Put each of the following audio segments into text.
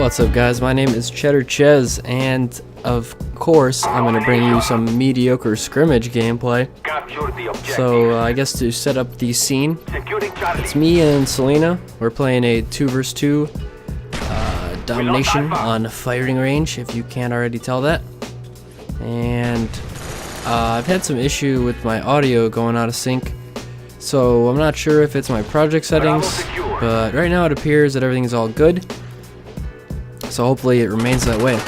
What's up, guys? My name is Cheddar Ches, and of course I'm going to bring you some mediocre scrimmage gameplay. So I guess to set up the scene, it's me and Selena. We're playing a 2 vs 2 domination on firing range, if you can't already tell that. And I've had some issue with my audio going out of sync, so I'm not sure if it's my project settings, but right now it appears that everything's all good. So hopefully it remains that way.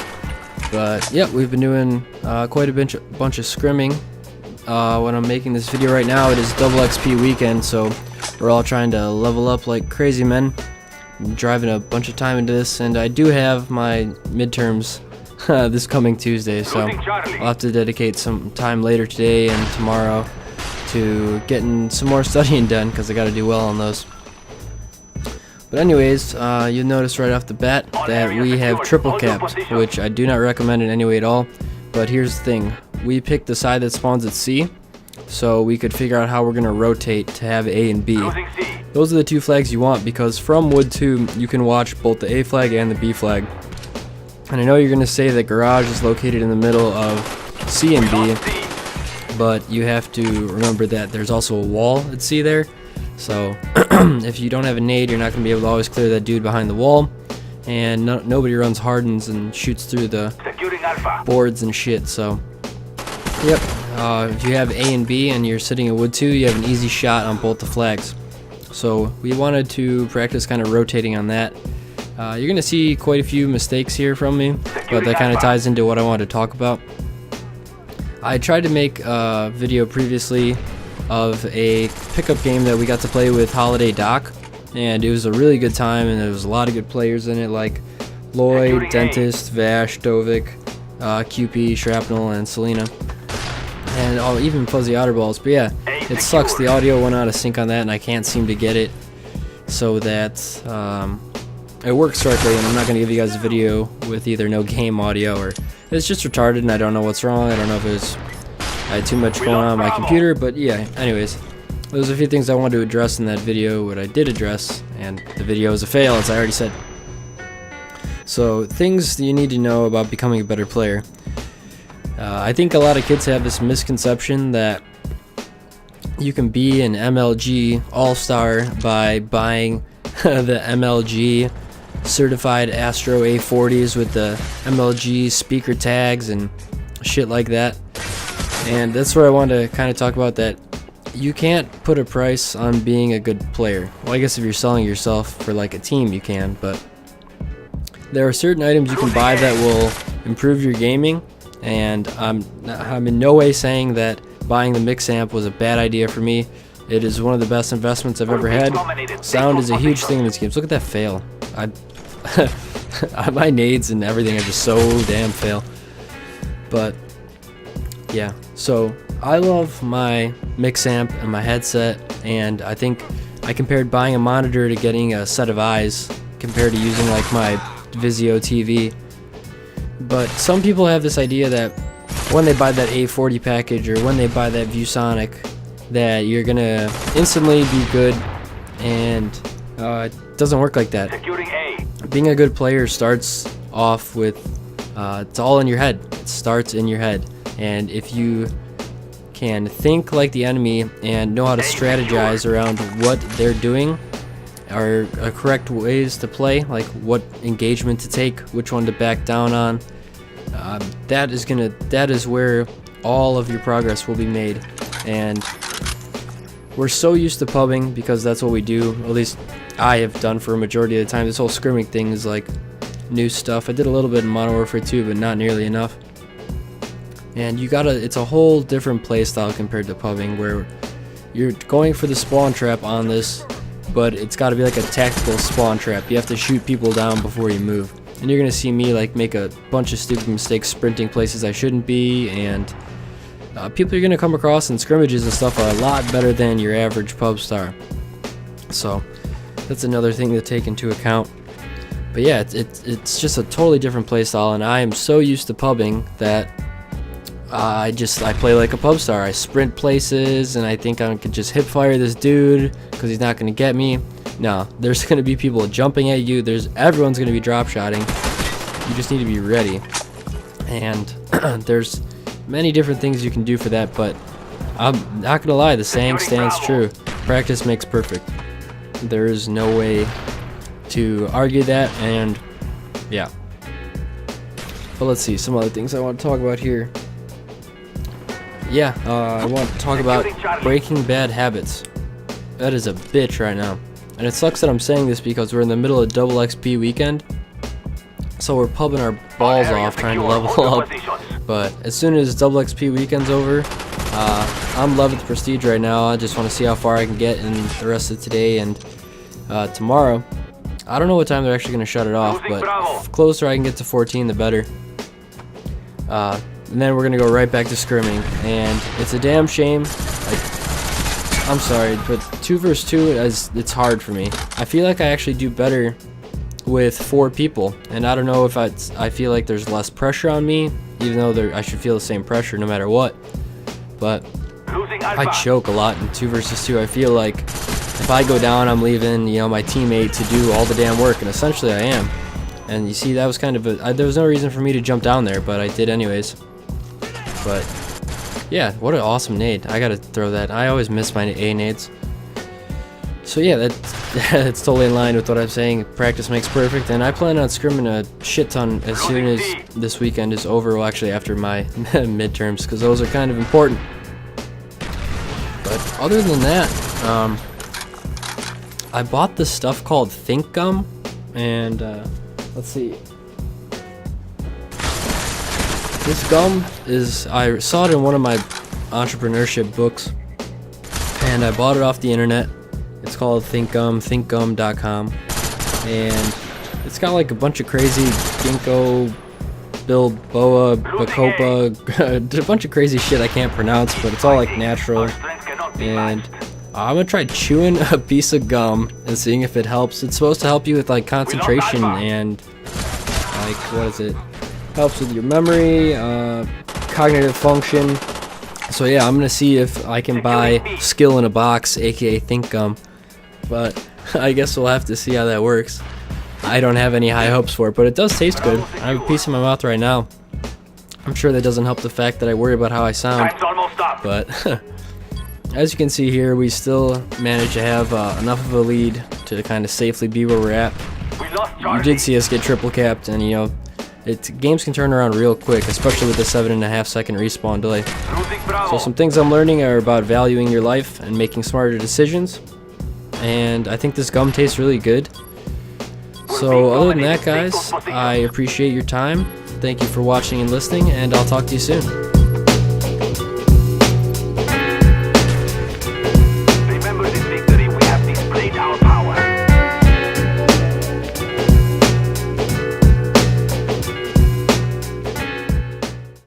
But yeah, we've been doing quite a bunch of scrimming. When I'm making this video right now, it is double XP weekend, so we're all trying to level up like crazy men. I'm driving a bunch of time into this, and I do have my midterms this coming Tuesday, so I'll have to dedicate some time later today and tomorrow to getting some more studying done, because I got to do well on those. But anyways, you'll notice right off the bat that we have triple capped, which I do not recommend in any way at all. But here's the thing, we picked the side that spawns at C, so we could figure out how we're going to rotate to have A and B. Those are the two flags you want, because from Wood 2 you can watch both the A flag and the B flag. And I know you're going to say that garage is located in the middle of C and B, but you have to remember that there's also a wall at C there. So if you don't have a nade, you're not going to be able to always clear that dude behind the wall, and nobody runs hardens and shoots through the boards and shit. So yep, if you have A and B and you're sitting at Wood 2, you have an easy shot on both the flags. So we wanted to practice kind of rotating on that. You're going to see quite a few mistakes here from me, but that kind of ties into what I wanted to talk about. I tried to make a video previously of a pickup game that we got to play with Holiday Doc, and it was a really good time, and there was a lot of good players in it, like Lloyd, Dentist, Vash, Dovik, QP, Shrapnel, and Selena, and even Fuzzy Otterballs. But yeah, it sucks, the audio went out of sync on that, and I can't seem to get it so that it works correctly. And I'm not going to give you guys a video with either no game audio, or it's just retarded and I don't know what's wrong. I don't know if it's I had too much going on my computer, but yeah, anyways, there's a few things I wanted to address in that video, what I did address, and the video is a fail, as I already said. So, things that you need to know about becoming a better player. I think a lot of kids have this misconception that you can be an MLG All-Star by buying the MLG certified Astro A40s with the MLG speaker tags and shit like that. And that's where I wanted to kind of talk about that. You can't put a price on being a good player. Well, I guess if you're selling yourself for like a team, you can, but there are certain items you can buy that will improve your gaming, and I'm in no way saying that buying the mix amp was a bad idea for me. It is one of the best investments I've ever had. Sound is a huge thing in this game. Look at that fail. My nades and everything are just so damn fail. But yeah, so I love my mix amp and my headset, and I think I compared buying a monitor to getting a set of eyes compared to using like my Vizio TV. But some people have this idea that when they buy that A40 package or when they buy that ViewSonic, that you're gonna instantly be good, and it doesn't work like that. Being a good player starts off with it's all in your head. It starts in your head. And if you can think like the enemy and know how to strategize around what they're doing, or correct ways to play, like what engagement to take, which one to back down on, that is where all of your progress will be made. And we're so used to pubbing because that's what we do. At least I have done for a majority of the time. This whole scrimming thing is like new stuff. I did a little bit in Modern Warfare 2, but not nearly enough. And it's a whole different playstyle compared to pubbing, where you're going for the spawn trap on this, but it's got to be like a tactical spawn trap. You have to shoot people down before you move. And you're going to see me like make a bunch of stupid mistakes sprinting places I shouldn't be, and people you're going to come across in scrimmages and stuff are a lot better than your average pub star. So that's another thing to take into account. But yeah, it's just a totally different playstyle, and I am so used to pubbing that I play like a pub star. I sprint places, and I think I could just hip fire this dude because he's not going to get me. No, there's going to be people jumping at you. Everyone's going to be drop shotting, You just need to be ready. And there's many different things you can do for that, but I'm not gonna lie, the saying stands true. Practice makes perfect. There is no way to argue that, and yeah. But let's see, some other things I want to talk about here. Yeah, I want to talk about breaking bad habits. That is a bitch right now. And it sucks that I'm saying this because we're in the middle of double XP weekend. So we're pubbing our balls off trying to level up. But as soon as double XP weekend's over, I'm 11th prestige right now. I just want to see how far I can get in the rest of today and tomorrow. I don't know what time they're actually going to shut it off, but the closer I can get to 14, the better. And then we're going to go right back to scrimming. And it's a damn shame. I'm sorry, but 2 versus 2, it's hard for me. I feel like I actually do better with 4 people. And I don't know if I feel like there's less pressure on me, even though I should feel the same pressure no matter what. But I choke a lot in 2 versus 2. I feel like if I go down, I'm leaving, my teammate to do all the damn work, and essentially I am. And you see, that was kind of there was no reason for me to jump down there, but I did anyways. But yeah, what an awesome nade. I gotta throw that. I always miss my A nades. So yeah, that's totally in line with what I'm saying. Practice makes perfect, and I plan on scrimming a shit ton as soon as this weekend is over. Well, actually after my midterms, because those are kind of important. But other than that, I bought this stuff called Think Gum, and let's see. This gum I saw it in one of my entrepreneurship books, and I bought it off the internet. It's called Think Gum, thinkgum.com, and it's got like a bunch of crazy ginkgo, bilboa, bacopa, a bunch of crazy shit I can't pronounce, but it's all like natural. And I'm gonna try chewing a piece of gum and seeing if it helps. It's supposed to help you with like concentration and like, what is it? Helps with your memory, cognitive function. So yeah, I'm gonna see if I can buy Skill in a Box, aka Think Gum. But I guess we'll have to see how that works. I don't have any high hopes for it, but it does taste good. I have a piece in my mouth right now. I'm sure that doesn't help the fact that I worry about how I sound. But as you can see here, we still managed to have enough of a lead to kind of safely be where we're at. You did see us get triple capped, and games can turn around real quick, especially with the 7.5 second respawn delay. So some things I'm learning are about valuing your life and making smarter decisions. And I think this gum tastes really good. So other than that, guys, I appreciate your time. Thank you for watching and listening, and I'll talk to you soon.